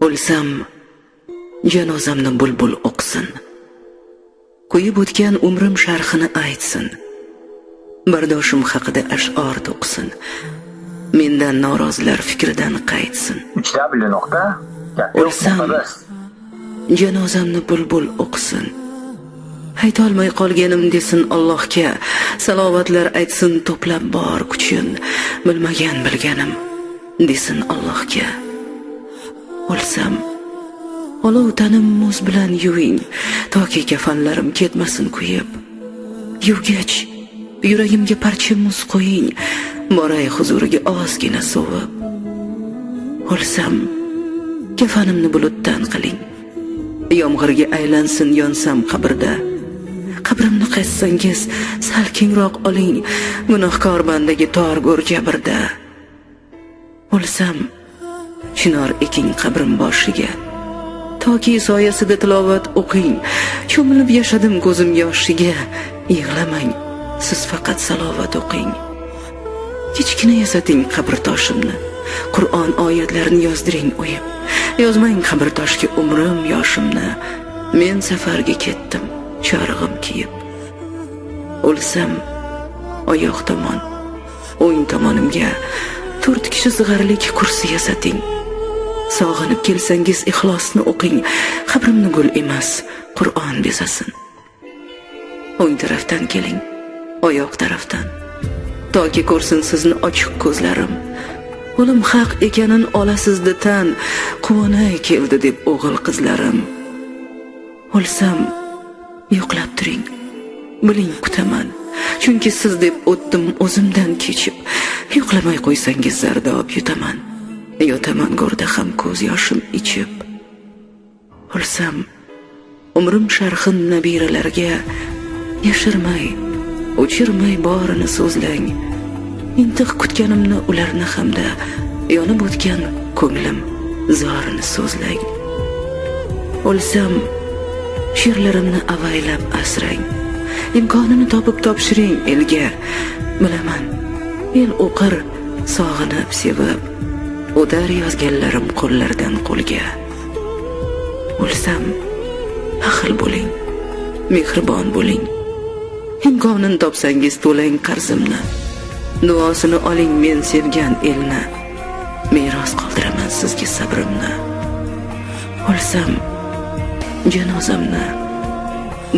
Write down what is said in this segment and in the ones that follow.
O'lsam, janozamni bulbul o'qsin. Qo'yib o'tgan umrim sharhini aytsin. Bardoshim haqida ash'or to'qsin. Mendan norozilar fikridan qaytsin. O'lsam, janozamni bulbul o'qsin. Aytolmay qolganim desin Allohga, salovatlar aytsin to'plab bor kuchin. Bilmagan bilganim desin Allohga. O'lsam, olov tanim muz bilan yuving, toki kafanlarim ketmasin kuyib. Yuvgach, yuragimga parcha muz qo'ying, boray huzuriga ozgina sovib. O'lsam, kafanimni bulutdan qiling, yomg'irga aylansin yonsam qabrda. Qabrimni qaytsangiz sal kengroq oling, gunohkor bandaga tor go'r jabrda. O'lsam, chinor eking qabrim boshiga, toki soyasida tilovat o'qing. Cho'milib yashadim ko'zim yoshiga, yig'lamang, siz faqat salovat o'qing. Kichkina yasating qabr toshimni, Qur'on oyatlarini yozdiring o'yib. Yozmang qabr toshga umrim yoshimni, men safarga ketdim chorig'im kiyib. O'lsam, oyoq tomon, o'ng tomonimga 4 kishi sig'arlik kursi yasating. Sog'inib kelsangiz ixlosni o'qing, qabrimni gul emas, Qur'on besasin. O'ng tarafdan keling, oyoq tarafdan, toki ko'rsin sizni ochiq ko'zlarim. O'lim haq ekanin olasizda tan, quvonay keldi deb o'g'il qizlarim. O'lsam, yo'qlab turing, biling kutaman, chunki siz deb o'tdim o'zimdan kechib. Yo'qlamay qo'ysangiz zardob yutaman, yotaman go'rda ham ko'z yoshim ichib. O'lsam, umrim sharhin nabiralarga yashirmay, o'chirmay borini so'zlang. Intiq kutganimni ularni hamda yonib o'tgan ko'nglim zorini so'zlang. O'lsam, she'rlarimni avaylab asrang, imkonini topib topshiring elga. Bilaman, el o'qir sog'inib sevib, o'tar yozganlarim qo'llardan qo'lga. O'lsam, ahil bo'ling, mehribon bo'ling, imkonini topsangiz to'lang qarzimni. Duosini oling men sevgan elni, meros qoldiraman sizga sabrimni. O'lsam, janozamni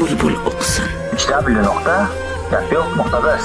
bulbul o'qsin. Ishlab.Gapyo'q.biz